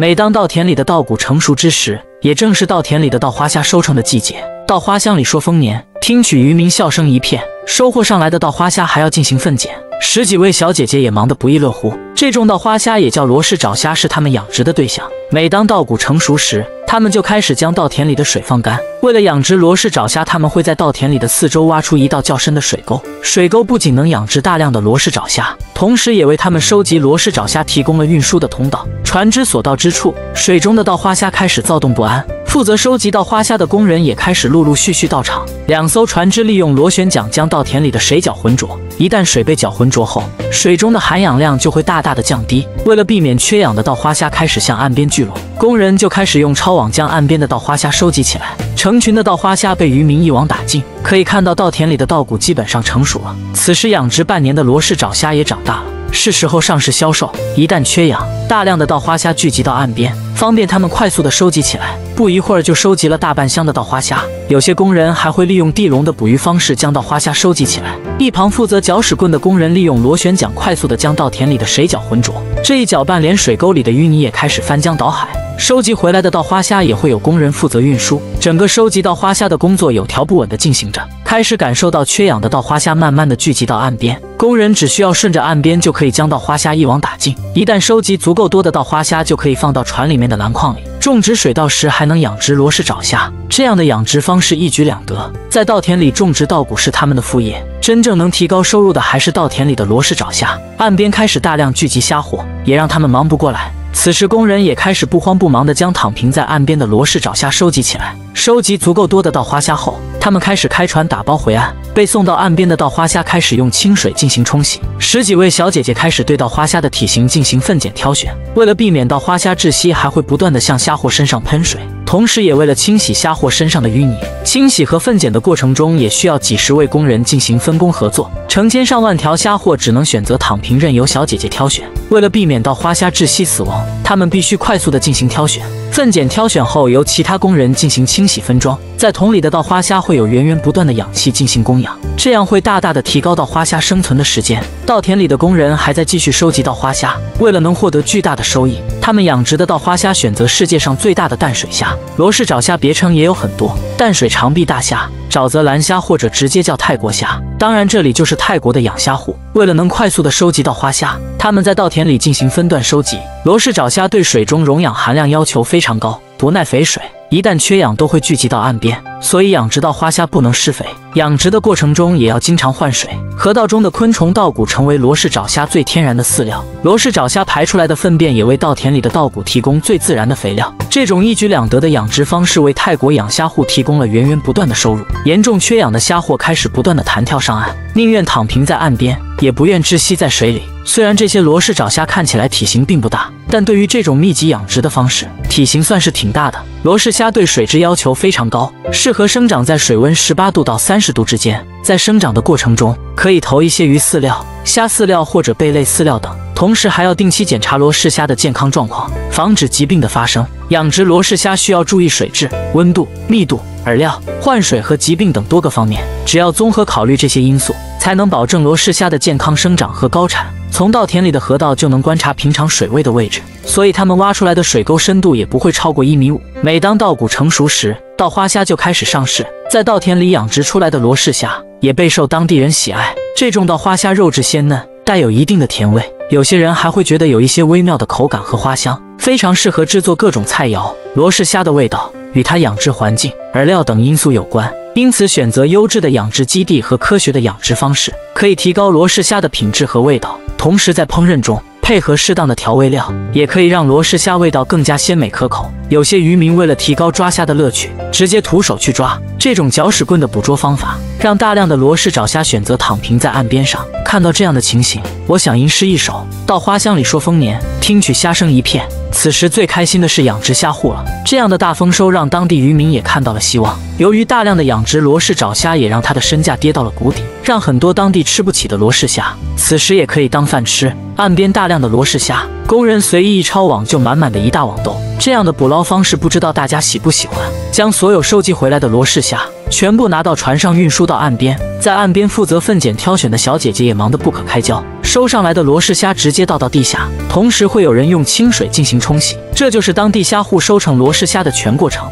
每当稻田里的稻谷成熟之时，也正是稻田里的稻花虾收成的季节。稻花乡里说丰年，听取渔民笑声一片。收获上来的稻花虾还要进行分拣，十几位小姐姐也忙得不亦乐乎。这种稻花虾也叫罗氏爪虾，是他们养殖的对象。每当稻谷成熟时，他们就开始将稻田里的水放干。为了养殖罗氏爪虾，他们会在稻田里的四周挖出一道较深的水沟。水沟不仅能养殖大量的罗氏爪虾，同时也为他们收集罗氏爪虾提供了运输的通道。船只所到之处，水中的稻花虾开始躁动不安。负责收集稻花虾的工人也开始陆陆续续到场。2艘船只利用螺旋桨将稻田里的水搅浑浊。一旦水被搅浑浊后，水中的含氧量就会大大的降低。为了避免缺氧的稻花虾开始向岸边聚拢，工人就开始用抄网将岸边的稻花虾收集起来。成群的稻花虾被渔民一网打尽。可以看到稻田里的稻谷基本上成熟了。此时养殖半年的罗氏爪虾也长大了，是时候上市销售。一旦缺氧，大量的稻花虾聚集到岸边，方便他们快速的收集起来。不一会儿就收集了大半箱的稻花虾。有些工人还会利用地笼的捕鱼方式将稻花虾收集起来。一旁负责搅屎棍的工人利用螺旋桨快速的将稻田里的水搅浑浊。这一搅拌，连水沟里的淤泥也开始翻江倒海。收集回来的稻花虾也会有工人负责运输。整个收集稻花虾的工作有条不紊地进行着。开始感受到缺氧的稻花虾慢慢地聚集到岸边，工人只需要顺着岸边就可以将稻花虾一网打尽。一旦收集足够多的稻花虾，就可以放到船里面的篮筐里。种植水稻时还能养殖罗氏爪虾，这样的养殖方式一举两得。在稻田里种植稻谷是他们的副业，真正能提高收入的还是稻田里的罗氏爪虾。岸边开始大量聚集虾货，也让他们忙不过来。此时工人也开始不慌不忙地将躺平在岸边的罗氏爪虾收集起来。收集足够多的稻花虾后，他们开始开船打包回岸。被送到岸边的稻花虾开始用清水进行冲洗。10几位小姐姐开始对稻花虾的体型进行分拣挑选。为了避免稻花虾窒息，还会不断地向虾货身上喷水，同时也为了清洗虾货身上的淤泥。清洗和分拣的过程中也需要几十位工人进行分工合作。成千上万条虾货只能选择躺平，任由小姐姐挑选。为了避免稻花虾窒息死亡，他们必须快速地进行挑选。分拣挑选后，由其他工人进行清洗分装。在桶里的稻花虾会有源源不断的氧气进行供养，这样会大大的提高稻花虾生存的时间。稻田里的工人还在继续收集稻花虾，为了能获得巨大的收益，他们养殖的稻花虾选择世界上最大的淡水虾。罗氏爪虾别称也有很多，淡水长臂大虾、沼泽蓝虾或者直接叫泰国虾。当然这里就是泰国的养虾户。为了能快速的收集稻花虾，他们在稻田里进行分段收集。罗氏爪虾对水中溶氧含量要求非常高，不耐肥水，一旦缺氧都会聚集到岸边，所以养殖稻花虾不能施肥。养殖的过程中也要经常换水。河道中的昆虫稻谷成为罗氏爪虾最天然的饲料，罗氏爪虾排出来的粪便也为稻田里的稻谷提供最自然的肥料。这种一举两得的养殖方式为泰国养虾户提供了源源不断的收入。严重缺氧的虾货开始不断的弹跳上岸，宁愿躺平在岸边，也不愿窒息在水里。虽然这些罗氏爪虾看起来体型并不大，但对于这种密集养殖的方式，体型算是挺大的。罗氏虾对水质要求非常高，适合生长在水温18度到30度之间。在生长的过程中，可以投一些鱼饲料、虾饲料或者贝类饲料等，同时还要定期检查罗氏虾的健康状况，防止疾病的发生。养殖罗氏虾需要注意水质、温度、密度、饵料、换水和疾病等多个方面，只要综合考虑这些因素，才能保证罗氏虾的健康生长和高产。从稻田里的河道就能观察平常水位的位置，所以他们挖出来的水沟深度也不会超过1.5米。每当稻谷成熟时，稻花虾就开始上市。在稻田里养殖出来的罗氏虾也备受当地人喜爱。这种稻花虾肉质鲜嫩，带有一定的甜味，有些人还会觉得有一些微妙的口感和花香，非常适合制作各种菜肴。罗氏虾的味道与它养殖环境、饵料等因素有关，因此选择优质的养殖基地和科学的养殖方式，可以提高罗氏虾的品质和味道。同时在烹饪中配合适当的调味料，也可以让罗氏虾味道更加鲜美可口。有些渔民为了提高抓虾的乐趣，直接徒手去抓。这种搅屎棍的捕捉方法，让大量的罗氏爪虾选择躺平在岸边上。看到这样的情形，我想吟诗一首：稻花香里说丰年，听取虾声一片。此时最开心的是养殖虾户了，这样的大丰收让当地渔民也看到了希望。由于大量的养殖罗氏爪虾，也让他的身价跌到了谷底，让很多当地吃不起的罗氏虾，此时也可以当饭吃。岸边大量的罗氏虾，工人随意一抄网就满满的一大网兜。这样的捕捞方式不知道大家喜不喜欢？将所有收集回来的罗氏虾全部拿到船上运输到岸边，在岸边负责分拣挑选的小姐姐也忙得不可开交，收上来的罗氏虾直接倒到地下，同时会有人用清水进行冲洗，这就是当地虾户收成罗氏虾的全过程。